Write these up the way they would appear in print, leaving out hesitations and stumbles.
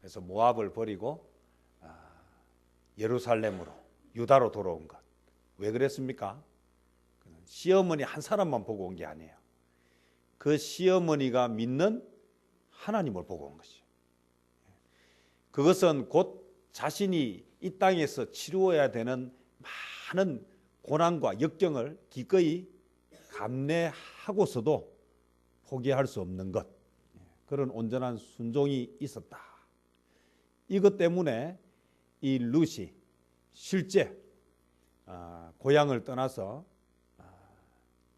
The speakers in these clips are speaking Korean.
그래서 모압을 버리고 예루살렘으로 유다로 돌아온 것. 왜 그랬습니까? 시어머니 한 사람만 보고 온 게 아니에요. 그 시어머니가 믿는 하나님을 보고 온 것이에요. 그것은 곧 자신이 이 땅에서 치루어야 되는 많은 고난과 역경을 기꺼이 감내하고서도 포기할 수 없는 것, 그런 온전한 순종이 있었다. 이것 때문에 이 룻이 실제 고향을 떠나서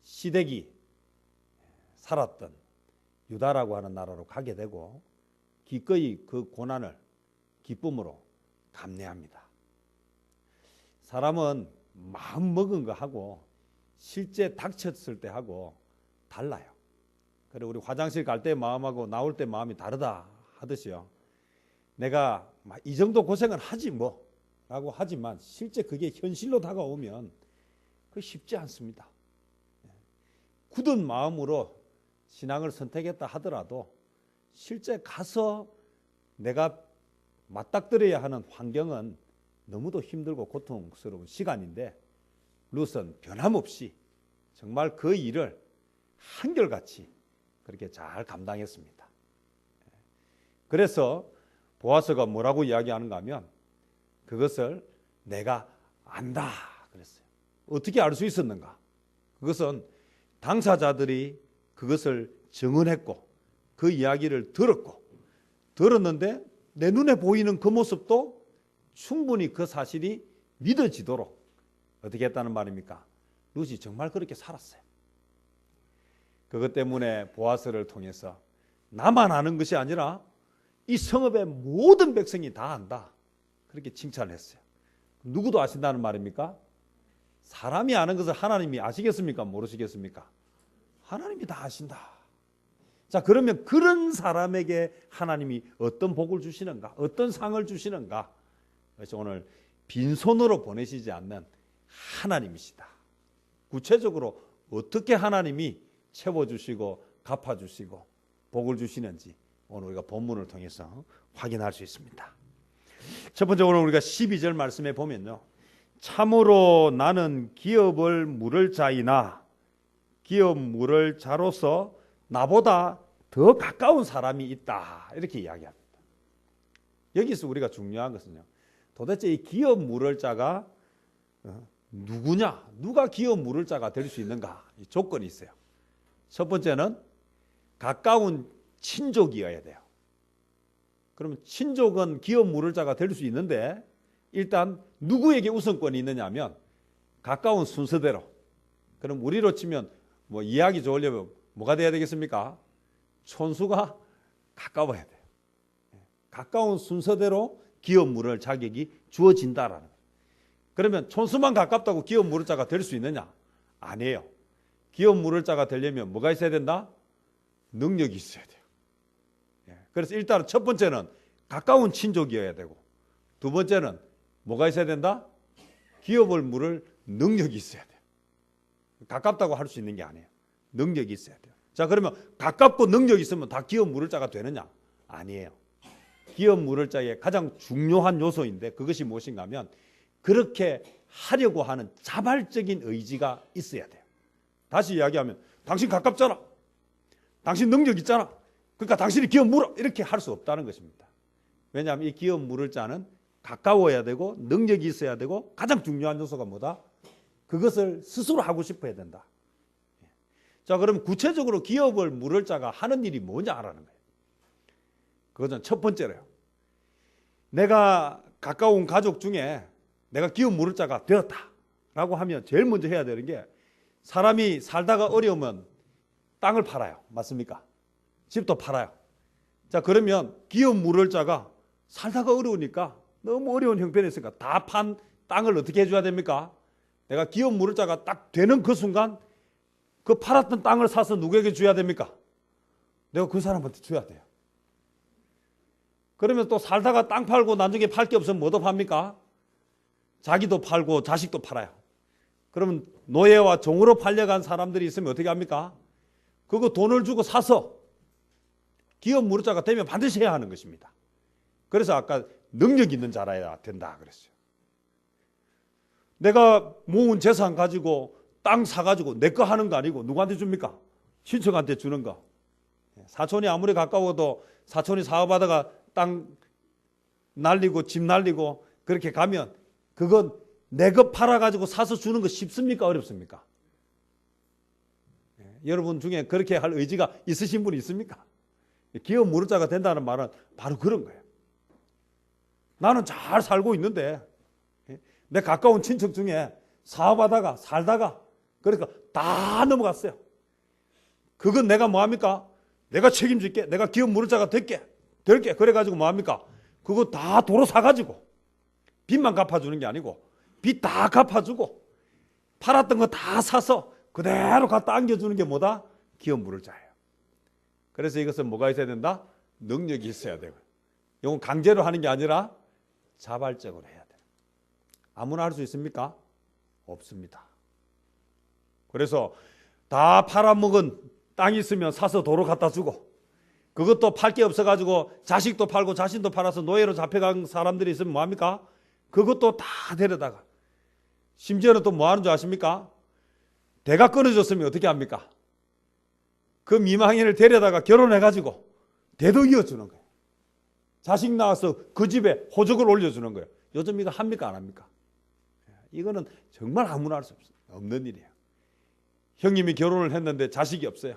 시댁이 살았던 유다라고 하는 나라로 가게 되고 기꺼이 그 고난을 기쁨으로 감내합니다. 사람은 마음 먹은 거 하고 실제 닥쳤을 때 하고 달라요. 그래 우리 화장실 갈 때 마음하고 나올 때 마음이 다르다 하듯이요. 내가 이 정도 고생은 하지 뭐 라고 하지만 실제 그게 현실로 다가오면 그게 쉽지 않습니다. 굳은 마음으로 신앙을 선택했다 하더라도 실제 가서 내가 맞닥뜨려야 하는 환경은 너무도 힘들고 고통스러운 시간인데 룻은 변함없이 정말 그 일을 한결같이 그렇게 잘 감당했습니다. 그래서 보아스가 뭐라고 이야기하는가 하면 그것을 내가 안다 그랬어요. 어떻게 알 수 있었는가? 그것은 당사자들이 그것을 증언했고 그 이야기를 들었는데 내 눈에 보이는 그 모습도 충분히 그 사실이 믿어지도록 어떻게 했다는 말입니까? 룻이 정말 그렇게 살았어요. 그것 때문에 보아스를 통해서 나만 아는 것이 아니라 이 성읍의 모든 백성이 다 안다. 그렇게 칭찬을 했어요. 누구도 아신다는 말입니까? 사람이 아는 것을 하나님이 아시겠습니까? 모르시겠습니까? 하나님이 다 아신다. 자, 그러면 그런 사람에게 하나님이 어떤 복을 주시는가? 어떤 상을 주시는가? 그래서 오늘 빈손으로 보내시지 않는 하나님이시다. 구체적으로 어떻게 하나님이 채워주시고 갚아주시고 복을 주시는지 오늘 우리가 본문을 통해서 확인할 수 있습니다. 첫 번째 오늘 우리가 12절 말씀에 보면요. 참으로 나는 기업을 물을 자이나 기업 물을 자로서 나보다 더 가까운 사람이 있다. 이렇게 이야기합니다. 여기서 우리가 중요한 것은요. 도대체 이 기업 물을 자가 누구냐? 누가 기업 물을 자가 될 수 있는가? 이 조건이 있어요. 첫 번째는 가까운 친족이어야 돼요. 그러면 친족은 기업 물을 자가 될 수 있는데 일단 누구에게 우선권이 있느냐 하면 가까운 순서대로. 그럼 우리로 치면 뭐 이야기 좋으려면 뭐가 돼야 되겠습니까? 촌수가 가까워야 돼요. 가까운 순서대로 기업 물을 자격이 주어진다라는 거예요. 그러면 촌수만 가깝다고 기업 물을 자가 될 수 있느냐? 아니에요. 기업 물을 자가 되려면 뭐가 있어야 된다? 능력이 있어야 돼요. 그래서 일단 첫 번째는 가까운 친족이어야 되고 두 번째는 뭐가 있어야 된다? 기업을 물을 능력이 있어야 돼요. 가깝다고 할 수 있는 게 아니에요. 능력이 있어야 돼요. 자, 그러면 가깝고 능력이 있으면 다 기업 물을 자가 되느냐? 아니에요. 기업 물을 자의 가장 중요한 요소인데 그것이 무엇인가 하면 그렇게 하려고 하는 자발적인 의지가 있어야 돼요. 다시 이야기하면 당신 가깝잖아. 당신 능력 있잖아. 그러니까 당신이 기업 물어. 이렇게 할 수 없다는 것입니다. 왜냐하면 이 기업 물을 자는 가까워야 되고 능력이 있어야 되고 가장 중요한 요소가 뭐다? 그것을 스스로 하고 싶어야 된다. 자, 그럼 구체적으로 기업을 물을 자가 하는 일이 뭐냐라는 거예요. 그것은 첫 번째로요. 내가 가까운 가족 중에 내가 기업 물을 자가 되었다라고 하면 제일 먼저 해야 되는 게 사람이 살다가 어려우면 땅을 팔아요. 맞습니까? 집도 팔아요. 자, 그러면 기업 물을 자가 살다가 어려우니까 너무 어려운 형편이 있으니까 다 판 땅을 어떻게 해줘야 됩니까? 내가 기업 물을 자가 딱 되는 그 순간 그 팔았던 땅을 사서 누구에게 줘야 됩니까? 내가 그 사람한테 줘야 돼요. 그러면 또 살다가 땅 팔고 나중에 팔 게 없으면 뭐도 팝니까? 자기도 팔고 자식도 팔아요. 그러면 노예와 종으로 팔려간 사람들이 있으면 어떻게 합니까? 그거 돈을 주고 사서 기업 물을 자가 되면 반드시 해야 하는 것입니다. 그래서 아까 능력 있는 자라야 된다 그랬어요. 내가 모은 재산 가지고 땅 사가지고 내 거 하는 거 아니고 누구한테 줍니까? 친척한테 주는 거. 사촌이 아무리 가까워도 사촌이 사업하다가 땅 날리고 집 날리고 그렇게 가면 그건 내 거 팔아가지고 사서 주는 거 쉽습니까? 어렵습니까? 여러분 중에 그렇게 할 의지가 있으신 분이 있습니까? 기업 무릇자가 된다는 말은 바로 그런 거예요. 나는 잘 살고 있는데 내 가까운 친척 중에 사업하다가 살다가 그러니까 다 넘어갔어요. 그건 내가 뭐합니까? 내가 책임질게. 내가 기업 무릇자가 될게. 그래가지고 뭐합니까? 그거 다 도로 사가지고 빚만 갚아주는 게 아니고 빚 다 갚아주고 팔았던 거 다 사서 그대로 갖다 안겨주는 게 뭐다? 기업 무릇자예요. 그래서 이것은 뭐가 있어야 된다? 능력이 있어야 되고 이건 강제로 하는 게 아니라 자발적으로 해야 돼요. 아무나 할 수 있습니까? 없습니다. 그래서 다 팔아먹은 땅이 있으면 사서 도로 갖다 주고 그것도 팔 게 없어가지고 자식도 팔고 자신도 팔아서 노예로 잡혀간 사람들이 있으면 뭐합니까? 그것도 다 데려다가 심지어는 또 뭐 하는 줄 아십니까? 대가 끊어졌으면 어떻게 합니까? 그 미망인을 데려다가 결혼해가지고 대도 이어주는 거예요. 자식 낳아서 그 집에 호적을 올려주는 거예요. 요즘 이거 합니까? 안 합니까? 이거는 정말 아무나 할 수 없는 일이에요. 형님이 결혼을 했는데 자식이 없어요.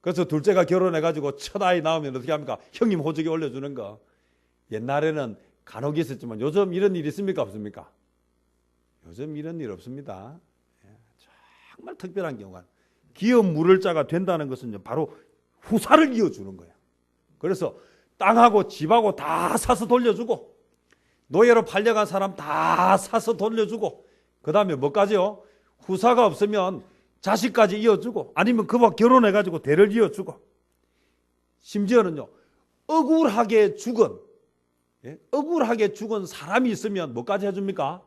그래서 둘째가 결혼해가지고 첫 아이 나오면 어떻게 합니까? 형님 호적에 올려주는 거. 옛날에는 간혹 있었지만 요즘 이런 일 있습니까? 없습니까? 요즘 이런 일 없습니다. 정말 특별한 경우가 기업 무를자가 된다는 것은 바로 후사를 이어주는 거예요. 그래서 땅하고 집하고 다 사서 돌려주고 노예로 팔려간 사람 다 사서 돌려주고 그 다음에 뭐까지요? 후사가 없으면 자식까지 이어주고 아니면 그와 결혼해가지고 대를 이어주고 심지어는요 억울하게 죽은 사람이 있으면 뭐까지 해줍니까?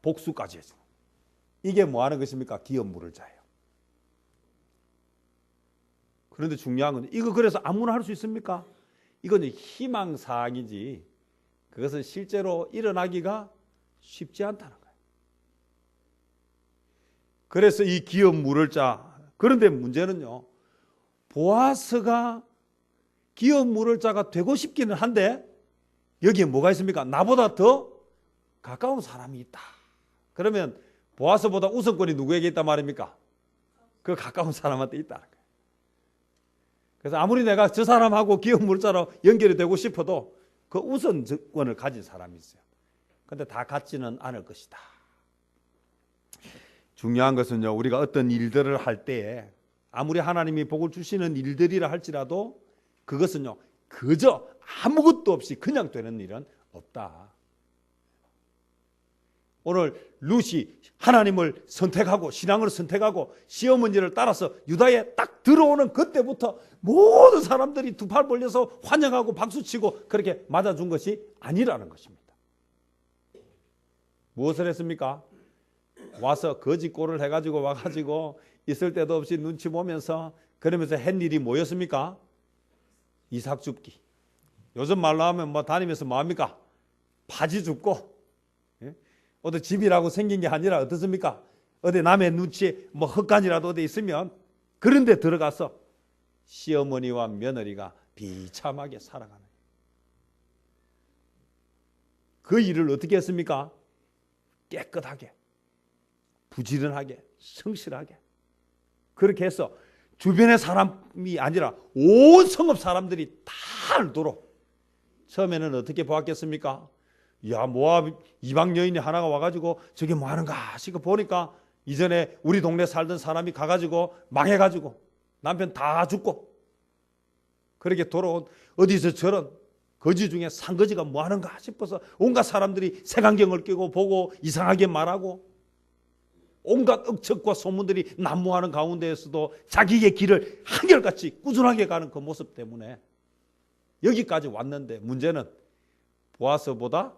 복수까지 해주고 이게 뭐 하는 것입니까? 기업 무를자예요. 그런데 중요한 건 이거 그래서 아무나 할 수 있습니까? 이건 희망사항이지 그것은 실제로 일어나기가 쉽지 않다는 거예요. 그래서 이 기업 무를자 그런데 문제는요 보아스가 기업 무를자가 되고 싶기는 한데 여기에 뭐가 있습니까? 나보다 더 가까운 사람이 있다. 그러면 보아스보다 우선권이 누구에게 있단 말입니까? 그 가까운 사람한테 있다는 거예요. 그래서 아무리 내가 저 사람하고 기업 무를자로 연결이 되고 싶어도 그 우선권을 가진 사람이 있어요. 그런데 다 같지는 않을 것이다. 중요한 것은요 우리가 어떤 일들을 할 때에 아무리 하나님이 복을 주시는 일들이라 할지라도 그것은요 그저 아무것도 없이 그냥 되는 일은 없다. 오늘 룻이 하나님을 선택하고 신앙을 선택하고 시어머니를 따라서 유다에 딱 들어오는 그때부터 모든 사람들이 두 팔 벌려서 환영하고 박수치고 그렇게 맞아준 것이 아니라는 것입니다. 무엇을 했습니까? 와서 거짓골을 해가지고 와가지고 있을 때도 없이 눈치 보면서 그러면서 한 일이 뭐였습니까? 이삭 줍기. 요즘 말로 하면 뭐 다니면서 뭐합니까? 바지 줍고 어디 집이라고 생긴 게 아니라 어떻습니까? 어디 남의 눈치에 뭐 헛간이라도 어디 있으면 그런 데 들어가서 시어머니와 며느리가 비참하게 살아가는 그 일을 어떻게 했습니까? 깨끗하게 부지런하게 성실하게 그렇게 해서 주변의 사람이 아니라 온 성읍 사람들이 다 알도록 처음에는 어떻게 보았겠습니까? 야 모압 이방 여인이 하나가 와가지고 저게 뭐 하는가 싶어 보니까 이전에 우리 동네 살던 사람이 가가지고 망해가지고 남편 다 죽고 그렇게 돌아온 어디서 저런 거지 중에 산거지가 뭐 하는가 싶어서 온갖 사람들이 색안경을 끼고 보고 이상하게 말하고 온갖 억측과 소문들이 난무하는 가운데에서도 자기의 길을 한결같이 꾸준하게 가는 그 모습 때문에 여기까지 왔는데 문제는 보아스보다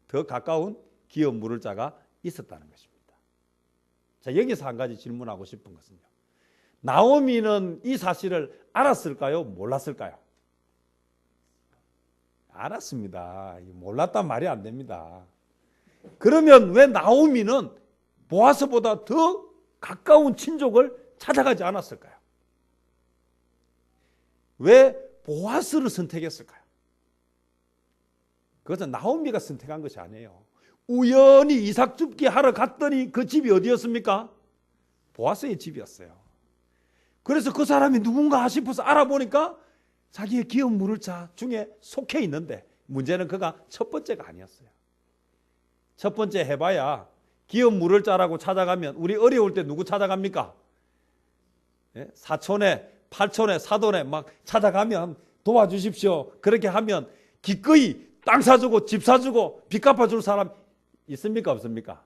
더 가까운 기업 무를자가 있었다는 것입니다. 자, 여기서 한 가지 질문하고 싶은 것은요. 나오미는 이 사실을 알았을까요? 몰랐을까요? 알았습니다. 몰랐단 말이 안 됩니다. 그러면 왜 나오미는 보아스보다 더 가까운 친족을 찾아가지 않았을까요? 왜 보아스를 선택했을까요? 그것은 나오미가 선택한 것이 아니에요. 우연히 이삭 줍기 하러 갔더니 그 집이 어디였습니까? 보아스의 집이었어요. 그래서 그 사람이 누군가 싶어서 알아보니까 자기의 기업 물을 자 중에 속해 있는데, 문제는 그가 첫 번째가 아니었어요. 첫 번째 해봐야 기업 물을 자라고 찾아가면 우리 어려울 때 누구 찾아갑니까? 사촌에, 팔촌에, 사돈에 막 찾아가면 도와주십시오. 그렇게 하면 기꺼이 땅 사주고 집 사주고 빚 갚아줄 사람 있습니까? 없습니까?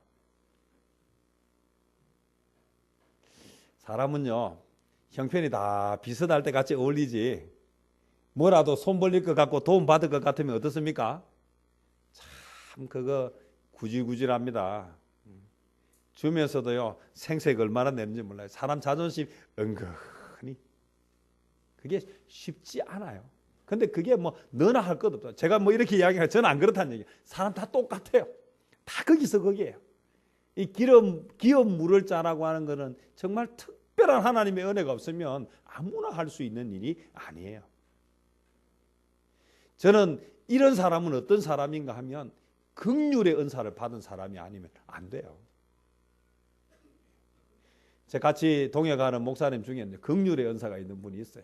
사람은요, 형편이 다 비슷할 때 같이 어울리지, 뭐라도 손 벌릴 것 같고 도움 받을 것 같으면 어떻습니까? 참 그거 구질구질합니다. 주면서도요, 생색 얼마나 내는지 몰라요. 사람 자존심 은근히 그게 쉽지 않아요. 근데 그게 뭐 너나 할 것 없다. 제가 뭐 이렇게 이야기하면 저는 안 그렇다는 얘기예요. 사람 다 똑같아요. 다 거기서 거기에요. 이 기업 물을 짜라고 하는 거는 정말 특별한 하나님의 은혜가 없으면 아무나 할 수 있는 일이 아니에요. 저는 이런 사람은 어떤 사람인가 하면 긍휼의 은사를 받은 사람이 아니면 안 돼요. 제 같이 동역하는 목사님 중에 긍휼의 은사가 있는 분이 있어요.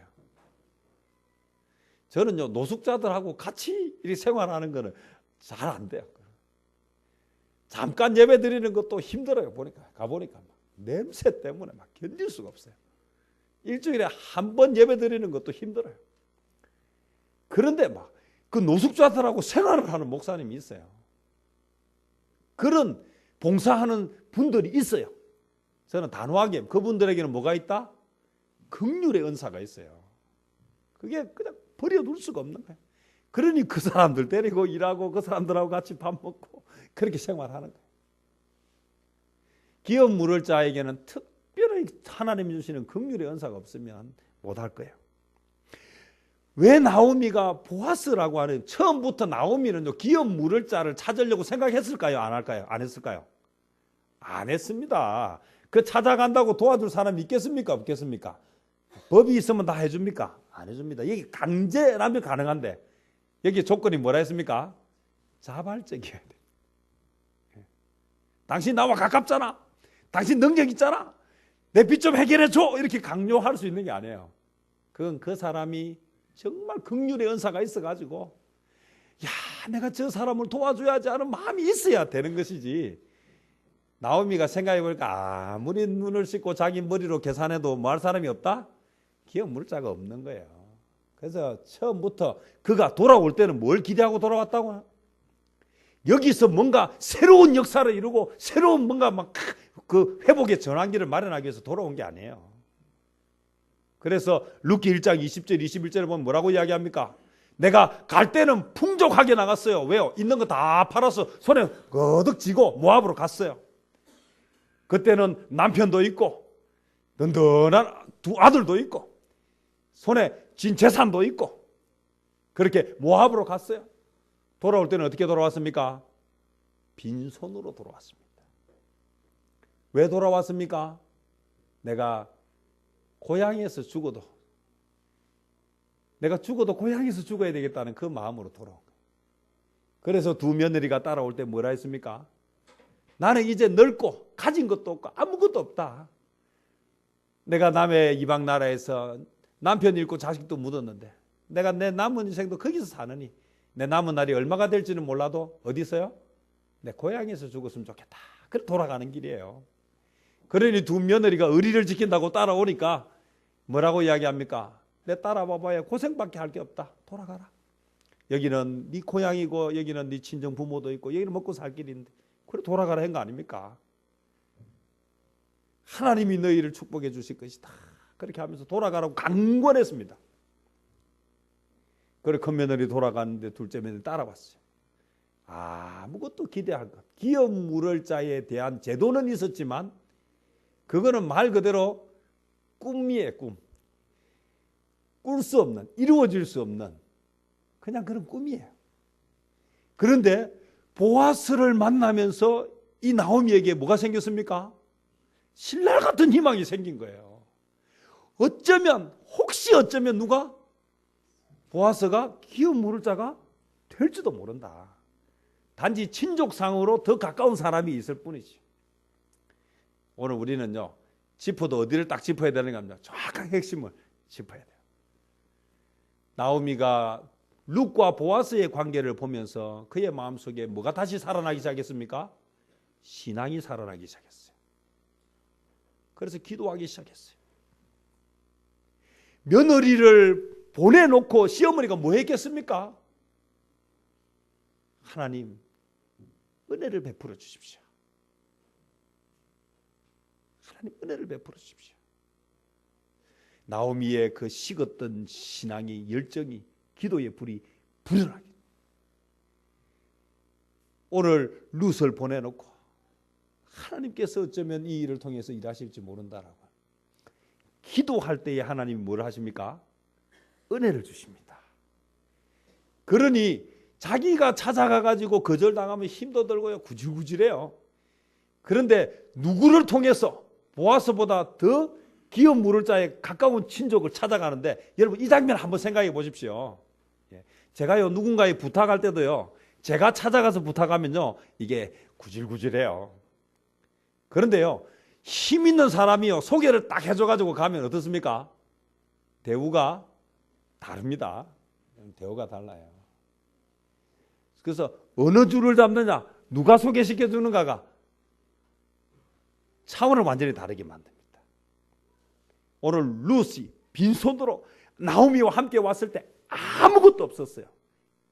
저는요, 노숙자들하고 같이 이렇게 생활하는 거는 잘 안 돼요. 잠깐 예배 드리는 것도 힘들어요. 가보니까 막 냄새 때문에 막 견딜 수가 없어요. 일주일에 한 번 예배 드리는 것도 힘들어요. 그런데 막 그 노숙자들하고 생활을 하는 목사님이 있어요. 그런 봉사하는 분들이 있어요. 저는 단호하게 그분들에게는 뭐가 있다? 긍휼의 은사가 있어요. 그게 그냥 버려둘 수가 없는 거예요. 그러니 그 사람들 데리고 일하고 그 사람들하고 같이 밥 먹고 그렇게 생활하는 거예요. 기업 물을 자에게는 특별히 하나님이 주시는 긍휼의 은사가 없으면 못할 거예요. 왜 나오미가 보아스라고 하는, 처음부터 나오미는 기업 물을 자를 찾으려고 생각했을까요? 안 할까요? 안 했을까요? 안 했습니다. 그 찾아간다고 도와줄 사람이 있겠습니까? 없겠습니까? 법이 있으면 다 해줍니까? 안 해줍니다. 여기 강제라면 가능한데 여기 조건이 뭐라 했습니까? 자발적이어야 돼. 당신 나와 가깝잖아. 당신 능력 있잖아. 내 빚 좀 해결해 줘. 이렇게 강요할 수 있는 게 아니에요. 그건 그 사람이 정말 긍휼의 은사가 있어가지고, 야, 내가 저 사람을 도와줘야지 하는 마음이 있어야 되는 것이지. 나오미가 생각해보니까 아무리 눈을 씻고 자기 머리로 계산해도 뭐 할 사람이 없다? 기업 물자가 없는 거예요. 그래서 처음부터 그가 돌아올 때는 뭘 기대하고 돌아왔다고? 여기서 뭔가 새로운 역사를 이루고 새로운 뭔가 막 그 회복의 전환기를 마련하기 위해서 돌아온 게 아니에요. 그래서 룻기 1장 20절 21절에 보면 뭐라고 이야기합니까? 내가 갈 때는 풍족하게 나갔어요. 왜요? 있는 거 다 팔아서 손에 거득 쥐고 모압으로 갔어요. 그때는 남편도 있고 든든한 두 아들도 있고 손에 쥔 재산도 있고 그렇게 모압으로 갔어요. 돌아올 때는 어떻게 돌아왔습니까? 빈손으로 돌아왔습니다. 왜 돌아왔습니까? 내가 고향에서 죽어도, 내가 죽어도 고향에서 죽어야 되겠다는 그 마음으로 돌아온 거예요. 그래서 두 며느리가 따라올 때 뭐라 했습니까? 나는 이제 늙고 가진 것도 없고 아무것도 없다. 내가 남의 이방 나라에서 남편 잃고 자식도 묻었는데 내가 내 남은 인생도 거기서 사느니 내 남은 날이 얼마가 될지는 몰라도 어디서요? 내 고향에서 죽었으면 좋겠다. 그래 돌아가는 길이에요. 그러니 두 며느리가 의리를 지킨다고 따라오니까 뭐라고 이야기합니까? 내 따라와봐야 고생밖에 할 게 없다. 돌아가라. 여기는 네 고향이고 여기는 네 친정 부모도 있고 여기는 먹고 살 길인데 그래 돌아가라 한 거 아닙니까? 하나님이 너희를 축복해 주실 것이다. 그렇게 하면서 돌아가라고 강권했습니다. 그래 큰 며느리 돌아갔는데 둘째 며느리 따라왔어요. 아무것도 기대할 것. 기업 물을 자에 대한 제도는 있었지만 그거는 말 그대로 꿈이에요. 꿈. 꿀 수 없는, 이루어질 수 없는 그냥 그런 꿈이에요. 그런데 보아스를 만나면서 이 나오미에게 뭐가 생겼습니까? 신랄 같은 희망이 생긴 거예요. 어쩌면 혹시 어쩌면 누가? 보아스가 기업 물을 자가 될지도 모른다. 단지 친족상으로 더 가까운 사람이 있을 뿐이지. 오늘 우리는요, 짚어도 어디를 딱 짚어야 되는가 합니다. 정확한 핵심을 짚어야 돼요. 나오미가 룻과 보아스의 관계를 보면서 그의 마음속에 뭐가 다시 살아나기 시작했습니까? 신앙이 살아나기 시작했어요. 그래서 기도하기 시작했어요. 며느리를 보내놓고 시어머니가 뭐 했겠습니까? 하나님, 은혜를 베풀어 주십시오. 하나님, 은혜를 베풀어 주십시오. 나오미의 그 식었던 신앙이, 열정이, 기도의 불이 불어나게. 오늘 룻을 보내놓고 하나님께서 어쩌면 이 일을 통해서 일하실지 모른다라고. 기도할 때에 하나님이 뭘 하십니까? 은혜를 주십니다. 그러니 자기가 찾아가가지고 거절당하면 힘도 들고요, 구질구질해요. 그런데 누구를 통해서 보아스보다 더 기업 물을 자에 가까운 친족을 찾아가는데, 여러분 이 장면 한번 생각해 보십시오. 제가요 누군가에 부탁할 때도요, 제가 찾아가서 부탁하면요 이게 구질구질해요. 그런데요, 힘 있는 사람이요 소개를 딱 해줘가지고 가면 어떻습니까? 대우가 다릅니다. 대우가 달라요. 그래서 어느 줄을 잡느냐, 누가 소개시켜 주는가가 차원을 완전히 다르게 만듭니다. 오늘 룻이 빈손으로 나오미와 함께 왔을 때 아무것도 없었어요.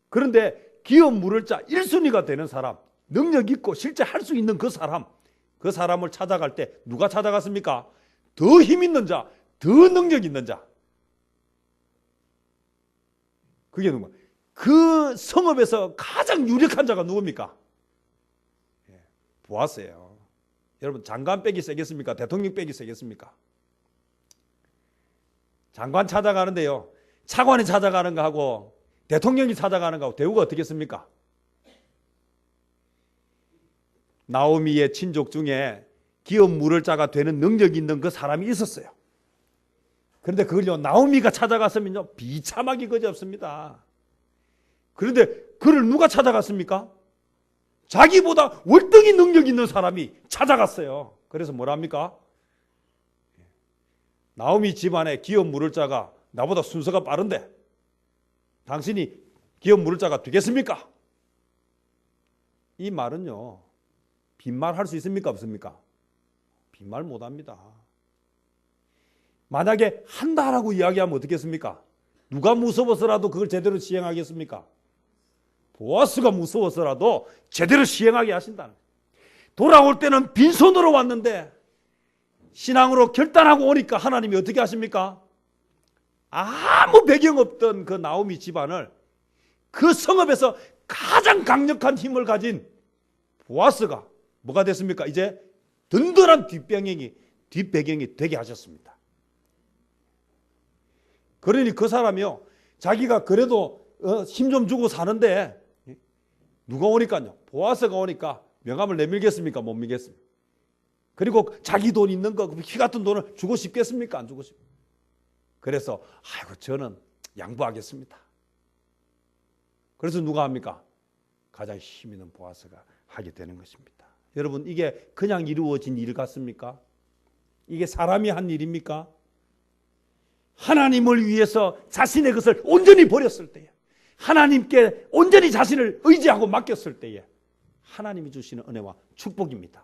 그런데 기업 물을 자 1순위가 되는 사람, 능력 있고 실제 할 수 있는 그 사람을 찾아갈 때 누가 찾아갔습니까? 더 힘 있는 자, 더 능력 있는 자. 그게 누구? 그 성읍에서 가장 유력한 자가 누굽니까? 보아스예요. 여러분 장관 빼기 세겠습니까? 대통령 빼기 세겠습니까? 장관 찾아가는데요, 차관이 찾아가는 거하고 대통령이 찾아가는 거하고 대우가 어떻겠습니까? 나오미의 친족 중에 기업 물을 자가 되는 능력이 있는 그 사람이 있었어요. 그런데 그걸요 나오미가 찾아갔으면요 비참하기 그지없습니다. 그런데 그를 누가 찾아갔습니까? 자기보다 월등히 능력 있는 사람이 찾아갔어요. 그래서 뭐랍니까? 나오미 집안에 기업 물을 자가 나보다 순서가 빠른데 당신이 기업 물을 자가 되겠습니까? 이 말은요 빈말 할 수 있습니까? 없습니까? 빈말 못합니다. 만약에 한다라고 이야기하면 어떻겠습니까? 누가 무서워서라도 그걸 제대로 시행하겠습니까? 보아스가 무서워서라도 제대로 시행하게 하신다는 거예요. 돌아올 때는 빈손으로 왔는데 신앙으로 결단하고 오니까 하나님이 어떻게 하십니까? 아무 배경 없던 그 나오미 집안을 그 성읍에서 가장 강력한 힘을 가진 보아스가 뭐가 됐습니까? 이제 든든한 뒷배경이 되게 하셨습니다. 그러니 그 사람이요 자기가 그래도 힘 좀 주고 사는데 누가 오니까요, 보아스가 오니까 명함을 내밀겠습니까? 못 밀겠습니까? 그리고 자기 돈 있는 거, 피 같은 돈을 주고 싶겠습니까? 안 주고 싶습니까? 그래서 아이고 저는 양보하겠습니다. 그래서 누가 합니까? 가장 힘 있는 보아스가 하게 되는 것입니다. 여러분 이게 그냥 이루어진 일 같습니까? 이게 사람이 한 일입니까? 하나님을 위해서 자신의 것을 온전히 버렸을 때에, 하나님께 온전히 자신을 의지하고 맡겼을 때에 하나님이 주시는 은혜와 축복입니다.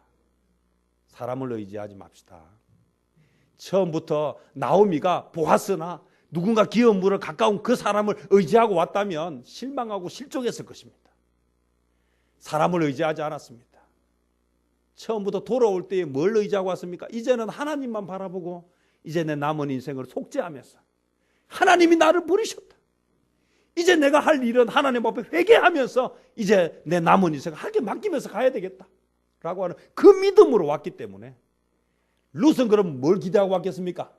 사람을 의지하지 맙시다. 처음부터 나오미가 보아스나 누군가 기업 물을 가까운 그 사람을 의지하고 왔다면 실망하고 실족했을 것입니다. 사람을 의지하지 않았습니다. 처음부터 돌아올 때에 뭘 의지하고 왔습니까? 이제는 하나님만 바라보고 이제 내 남은 인생을 속죄하면서 하나님이 나를 부르셨다. 이제 내가 할 일은 하나님 앞에 회개하면서 이제 내 남은 인생을 하게 맡기면서 가야 되겠다 라고 하는 그 믿음으로 왔기 때문에, 룻은 그럼 뭘 기대하고 왔겠습니까?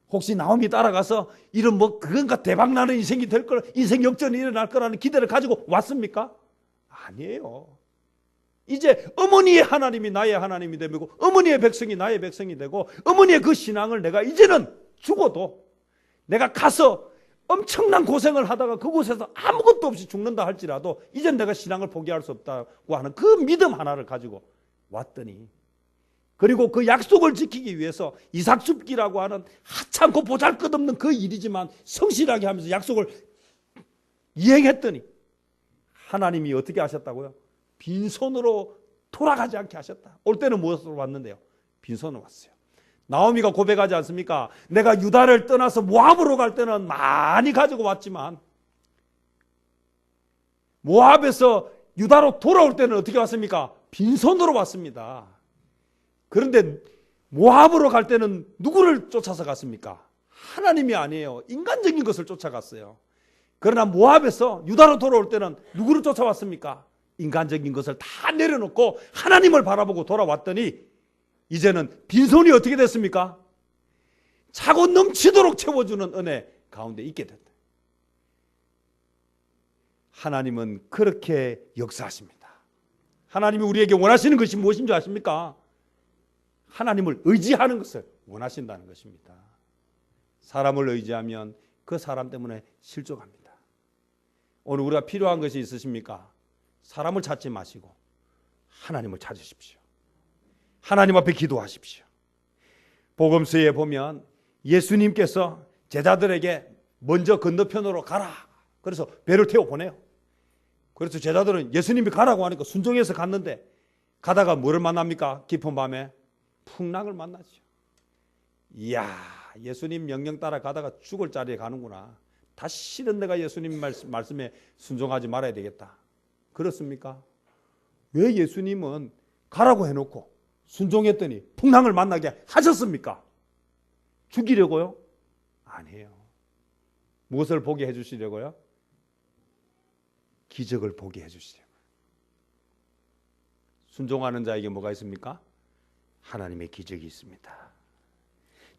혹시 나오미 따라가서 이런 그건가 대박나는 인생이 될 거라, 인생 역전이 일어날 거라는 기대를 가지고 왔습니까? 아니에요. 이제 어머니의 하나님이 나의 하나님이 되고 어머니의 백성이 나의 백성이 되고 어머니의 그 신앙을 내가 이제는 죽어도 내가 가서 엄청난 고생을 하다가 그곳에서 아무것도 없이 죽는다 할지라도 이젠 내가 신앙을 포기할 수 없다고 하는 그 믿음 하나를 가지고 왔더니, 그리고 그 약속을 지키기 위해서 이삭 줍기라고 하는 하찮고 보잘것없는 그 일이지만 성실하게 하면서 약속을 이행했더니 하나님이 어떻게 하셨다고요? 빈손으로 돌아가지 않게 하셨다. 올 때는 무엇으로 왔는데요? 빈손으로 왔어요. 나오미가 고백하지 않습니까? 내가 유다를 떠나서 모압으로 갈 때는 많이 가지고 왔지만 모압에서 유다로 돌아올 때는 어떻게 왔습니까? 빈손으로 왔습니다. 그런데 모압으로 갈 때는 누구를 쫓아서 갔습니까? 하나님이 아니에요. 인간적인 것을 쫓아갔어요. 그러나 모압에서 유다로 돌아올 때는 누구를 쫓아왔습니까? 인간적인 것을 다 내려놓고 하나님을 바라보고 돌아왔더니 이제는 빈손이 어떻게 됐습니까? 차고 넘치도록 채워주는 은혜 가운데 있게 됐다. 하나님은 그렇게 역사하십니다. 하나님이 우리에게 원하시는 것이 무엇인 줄 아십니까? 하나님을 의지하는 것을 원하신다는 것입니다. 사람을 의지하면 그 사람 때문에 실족합니다. 오늘 우리가 필요한 것이 있으십니까? 사람을 찾지 마시고 하나님을 찾으십시오. 하나님 앞에 기도하십시오. 복음서에 보면 예수님께서 제자들에게 먼저 건너편으로 가라. 그래서 배를 태워 보내요. 그래서 제자들은 예수님이 가라고 하니까 순종해서 갔는데 가다가 뭐를 만납니까? 깊은 밤에 풍랑을 만나죠. 이야, 예수님 명령 따라 가다가 죽을 자리에 가는구나. 다시는 내가 예수님 말씀에 순종하지 말아야 되겠다. 그렇습니까? 왜 예수님은 가라고 해놓고 순종했더니 풍랑을 만나게 하셨습니까? 죽이려고요? 아니에요. 무엇을 보게 해주시려고요? 기적을 보게 해주시려고요. 순종하는 자에게 뭐가 있습니까? 하나님의 기적이 있습니다.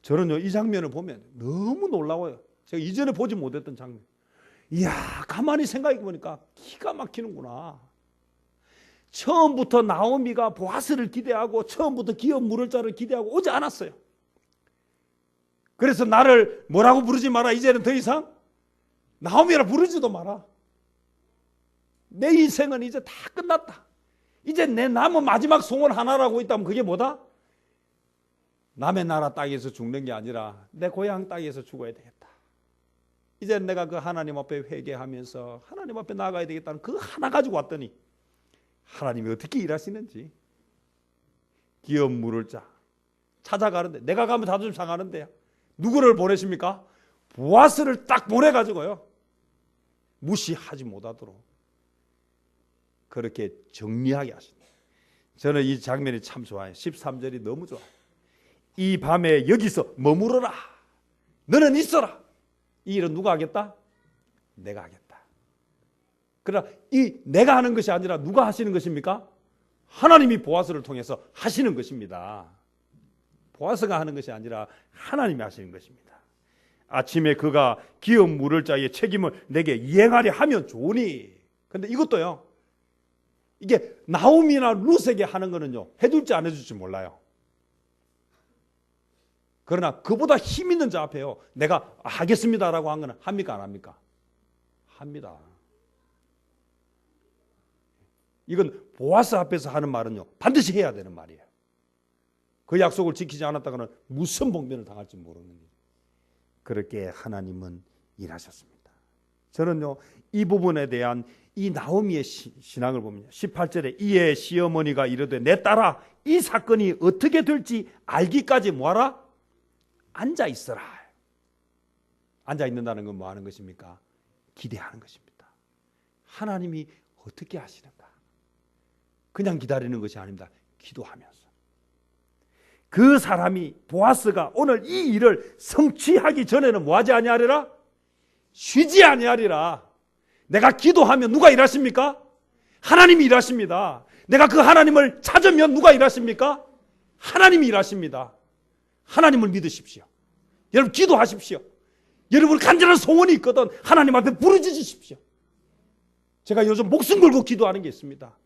저는요, 이 장면을 보면 너무 놀라워요. 제가 이전에 보지 못했던 장면. 이야, 가만히 생각해 보니까 기가 막히는구나. 처음부터 나오미가 보아스를 기대하고 처음부터 기업 물을 자를 기대하고 오지 않았어요. 그래서 나를 뭐라고 부르지 마라. 이제는 더 이상 나오미라 부르지도 마라. 내 인생은 이제 다 끝났다. 이제 내 남은 마지막 소원 하나라고 있다면 그게 뭐다? 남의 나라 땅에서 죽는 게 아니라 내 고향 땅에서 죽어야 되겠다. 이제 내가 그 하나님 앞에 회개하면서 하나님 앞에 나아가야 되겠다는 그 하나 가지고 왔더니 하나님이 어떻게 일하시는지, 기업 물을 자 찾아가는데, 내가 가면 자존심 상하는데 누구를 보내십니까? 보아스를 딱 보내가지고요, 무시하지 못하도록 그렇게 정리하게 하신다. 저는 이 장면이 참 좋아요. 13절이 너무 좋아요. 이 밤에 여기서 머무르라. 너는 있어라. 이 일은 누가 하겠다? 내가 하겠다. 그러나 이 내가 하는 것이 아니라 누가 하시는 것입니까? 하나님이 보아스를 통해서 하시는 것입니다. 보아스가 하는 것이 아니라 하나님이 하시는 것입니다. 아침에 그가 기업 물을 자의 책임을 내게 이행하려 하면 좋으니. 그런데 이것도요, 이게 나오미나 룻에게 하는 거는요, 해줄지 안 해줄지 몰라요. 그러나 그보다 힘 있는 자 앞에요, 내가 하겠습니다라고 한 거는 합니까 안 합니까? 합니다. 이건 보아스 앞에서 하는 말은요, 반드시 해야 되는 말이에요. 그 약속을 지키지 않았다가는 무슨 봉변을 당할지 모르는 일이에요. 그렇게 하나님은 일하셨습니다. 저는요, 이 부분에 대한 이 나오미의 신앙을 보면 18절에 이에 시어머니가 이르되 내 딸아, 이 사건이 어떻게 될지 알기까지 뭐하라? 앉아 있어라. 앉아 있는다는 건 뭐 하는 것입니까? 기대하는 것입니다. 하나님이 어떻게 하시는가? 그냥 기다리는 것이 아닙니다. 기도하면서. 그 사람이, 보아스가 오늘 이 일을 성취하기 전에는 뭐하지 아니하리라? 쉬지 아니하리라. 내가 기도하면 누가 일하십니까? 하나님이 일하십니다. 내가 그 하나님을 찾으면 누가 일하십니까? 하나님이 일하십니다. 하나님을 믿으십시오. 여러분 기도하십시오. 여러분 간절한 소원이 있거든 하나님 앞에 부르짖으십시오. 제가 요즘 목숨 걸고 기도하는 게 있습니다.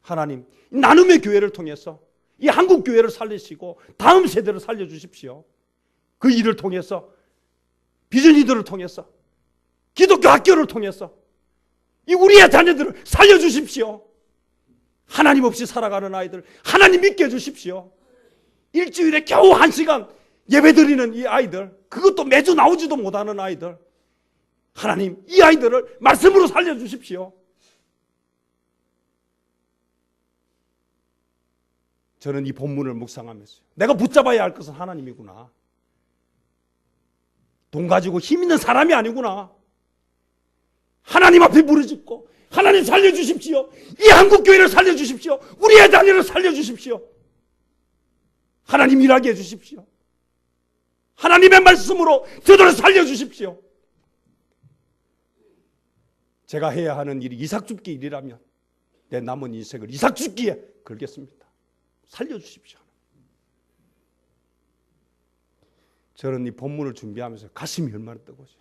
하나님, 나눔의 교회를 통해서 이 한국 교회를 살리시고 다음 세대를 살려주십시오. 그 일을 통해서, 비전이들을 통해서, 기독교 학교를 통해서 이 우리의 자녀들을 살려주십시오. 하나님 없이 살아가는 아이들 하나님 믿게 해주십시오. 일주일에 겨우 1시간 예배드리는 이 아이들, 그것도 매주 나오지도 못하는 아이들, 하나님 이 아이들을 말씀으로 살려주십시오. 저는 이 본문을 묵상하면서 내가 붙잡아야 할 것은 하나님이구나. 돈 가지고 힘 있는 사람이 아니구나. 하나님 앞에 부르짖고 하나님 살려주십시오. 이 한국교회를 살려주십시오. 우리의 자녀를 살려주십시오. 하나님 일하게 해주십시오. 하나님의 말씀으로 저들을 살려주십시오. 제가 해야 하는 일이 이삭 줍기 일이라면 내 남은 인생을 이삭 줍기에 걸겠습니다. 살려주십시오. 저는 이 본문을 준비하면서 가슴이 얼마나 뜨거워져요.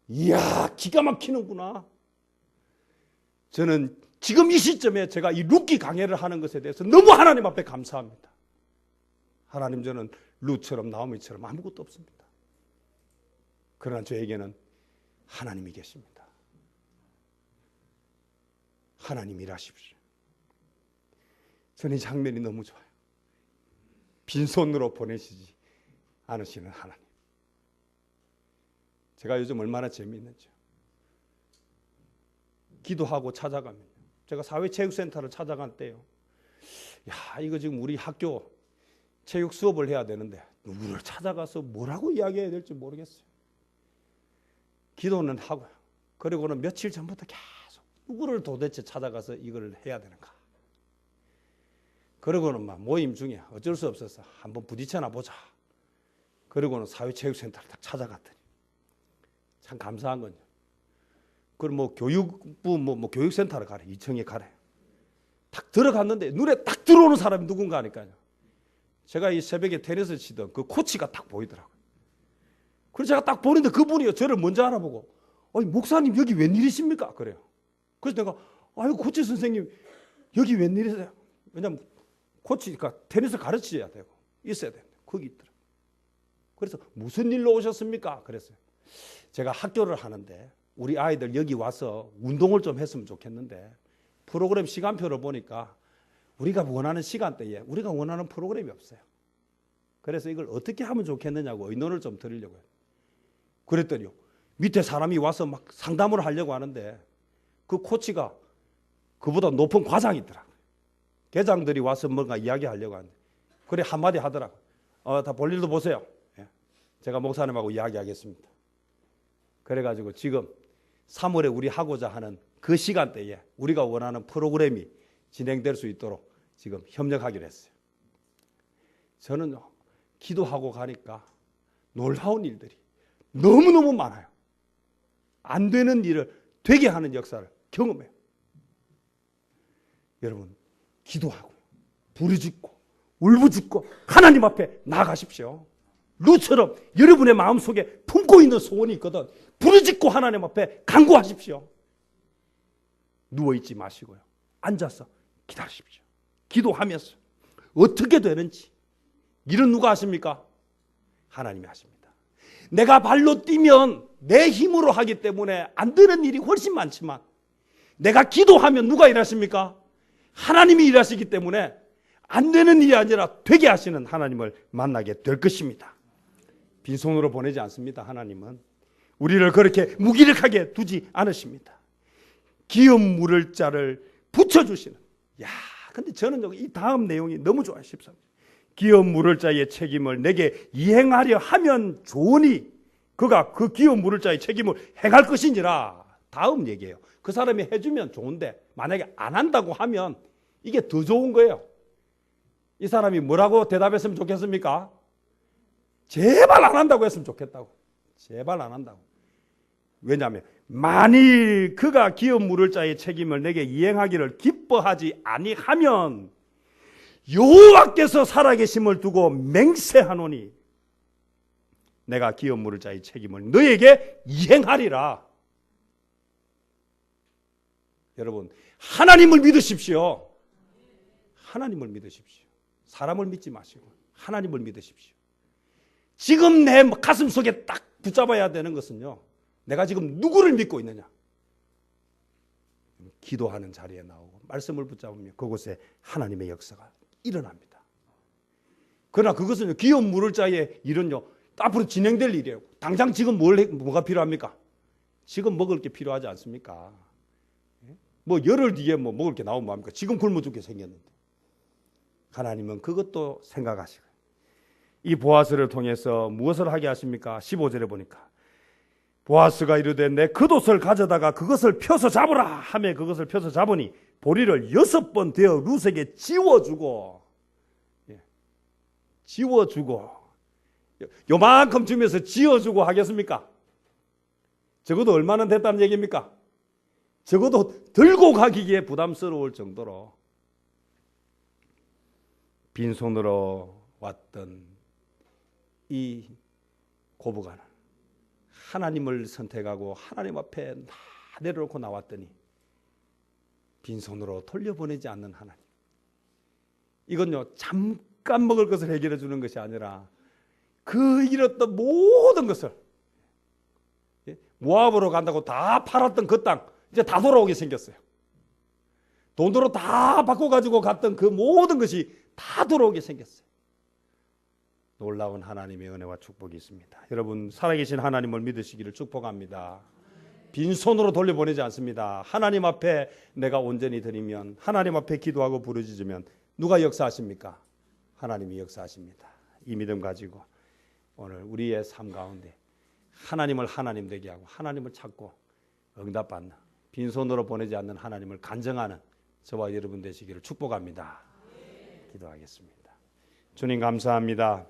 이야, 기가 막히는구나. 저는 지금 이 시점에 제가 이 룻기 강해를 하는 것에 대해서 너무 하나님 앞에 감사합니다. 하나님, 저는 룻처럼 나오미처럼 아무것도 없습니다. 그러나 저에게는 하나님이 계십니다. 하나님 일하십시오. 저는 이 장면이 너무 좋아요. 빈손으로 보내시지 않으시는 하나님. 제가 요즘 얼마나 재미있는지요. 기도하고 찾아가면, 제가 사회체육센터를 찾아간 때요, 야, 이거 지금 우리 학교 체육 수업을 해야 되는데 누구를 찾아가서 뭐라고 이야기해야 될지 모르겠어요. 기도는 하고요. 그리고는 며칠 전부터 계속 누구를 도대체 찾아가서 이걸 해야 되는가. 그러고는 막 모임 중에 어쩔 수 없어서 한번 부딪혀나 보자. 그리고는 사회체육센터를 딱 찾아갔더니 참 감사한 건요. 그럼 뭐 교육부 뭐 교육센터를 가래, 2층에 가래. 딱 들어갔는데 눈에 딱 들어오는 사람이 누군가 하니까요. 제가 이 새벽에 테니스 치던 그 코치가 딱 보이더라고요. 그래서 제가 딱 보는데 그분이 저를 먼저 알아보고, 목사님 여기 웬일이십니까? 그래요. 그래서 내가, 아유 코치 선생님 여기 웬일이세요? 왜냐면 코치가 테니스 가르쳐야 되고 있어야 돼요. 거기 있더라고요. 그래서 무슨 일로 오셨습니까? 그랬어요. 제가 학교를 하는데 우리 아이들 여기 와서 운동을 좀 했으면 좋겠는데 프로그램 시간표를 보니까 우리가 원하는 시간대에 우리가 원하는 프로그램이 없어요. 그래서 이걸 어떻게 하면 좋겠느냐고 의논을 좀 드리려고요. 그랬더니요, 밑에 사람이 와서 막 상담을 하려고 하는데 그 코치가 그보다 높은 과장이 있더라고요. 계장들이 와서 뭔가 이야기하려고 하는데, 그래 한마디 하더라고요. 다 볼 일도 보세요. 제가 목사님하고 이야기하겠습니다. 그래가지고 지금 3월에 우리 하고자 하는 그 시간대에 우리가 원하는 프로그램이 진행될 수 있도록 지금 협력하기로 했어요. 저는 기도하고 가니까 놀라운 일들이 너무너무 많아요. 안 되는 일을 되게 하는 역사를 경험해요. 여러분, 기도하고 부르짖고 울부짖고 하나님 앞에 나아가십시오. 룻처럼 여러분의 마음속에 품고 있는 소원이 있거든. 부르짖고 하나님 앞에 간구하십시오. 누워있지 마시고요, 앉아서 기다리십시오. 기도하면서 어떻게 되는지 일은 누가 하십니까? 하나님이 하십니다. 내가 발로 뛰면 내 힘으로 하기 때문에 안 되는 일이 훨씬 많지만 내가 기도하면 누가 일하십니까? 하나님이 일하시기 때문에 안 되는 일이 아니라 되게 하시는 하나님을 만나게 될 것입니다. 빈손으로 보내지 않습니다. 하나님은 우리를 그렇게 무기력하게 두지 않으십니다. 기업 물을 자를 붙여주시는. 야, 근데 저는 이 다음 내용이 너무 좋아요. 13절. 기업 물을 자의 책임을 내게 이행하려 하면 좋으니 그가 그 기업 물을 자의 책임을 행할 것이니라. 다음 얘기예요. 그 사람이 해주면 좋은데 만약에 안 한다고 하면 이게 더 좋은 거예요. 이 사람이 뭐라고 대답했으면 좋겠습니까? 제발 안 한다고 했으면 좋겠다고. 제발 안 한다고. 왜냐하면 만일 그가 기업 물을 자의 책임을 내게 이행하기를 기뻐하지 아니하면 여호와께서 살아계심을 두고 맹세하노니 내가 기업 물을 자의 책임을 너에게 이행하리라. 여러분, 하나님을 믿으십시오. 하나님을 믿으십시오. 사람을 믿지 마시고 하나님을 믿으십시오. 지금 내 가슴 속에 딱 붙잡아야 되는 것은요, 내가 지금 누구를 믿고 있느냐. 기도하는 자리에 나오고 말씀을 붙잡으면 그곳에 하나님의 역사가 일어납니다. 그러나 그것은 기업 물을 자의 일은요, 앞으로 진행될 일이에요. 당장 지금 뭐가 필요합니까? 지금 먹을 게 필요하지 않습니까? 뭐 열흘 뒤에 뭐 먹을 게 나오면 뭐합니까? 지금 굶어 죽게 생겼는데. 하나님은 그것도 생각하시고, 이 보아스를 통해서 무엇을 하게 하십니까? 15절에 보니까 보아스가 이르되 내 겉옷을 가져다가 그것을 펴서 잡으라 하며 그것을 펴서 잡으니 보리를 6번 되어 룻에게 지워주고, 지워주고, 요만큼 주면서 지어주고 하겠습니까? 적어도 얼마나 됐다는 얘기입니까? 적어도 들고 가기에 부담스러울 정도로 빈손으로 왔던 이 고부가는 하나님을 선택하고 하나님 앞에 다 내려놓고 나왔더니 빈손으로 돌려보내지 않는 하나님. 이건요, 잠깐 먹을 것을 해결해 주는 것이 아니라 그 잃었던 모든 것을, 모압으로 간다고 다 팔았던 그 땅 이제 다 돌아오게 생겼어요. 돈으로 다 바꿔가지고 갔던 그 모든 것이 다 돌아오게 생겼어요. 놀라운 하나님의 은혜와 축복이 있습니다. 여러분, 살아계신 하나님을 믿으시기를 축복합니다. 빈손으로 돌려보내지 않습니다. 하나님 앞에 내가 온전히 드리면, 하나님 앞에 기도하고 부르짖으면 누가 역사하십니까? 하나님이 역사하십니다. 이 믿음 가지고 오늘 우리의 삶 가운데 하나님을 하나님 되게 하고 하나님을 찾고 응답받는, 빈손으로 보내지 않는 하나님을 간증하는 저와 여러분 되시기를 축복합니다. 기도하겠습니다. 주님 감사합니다.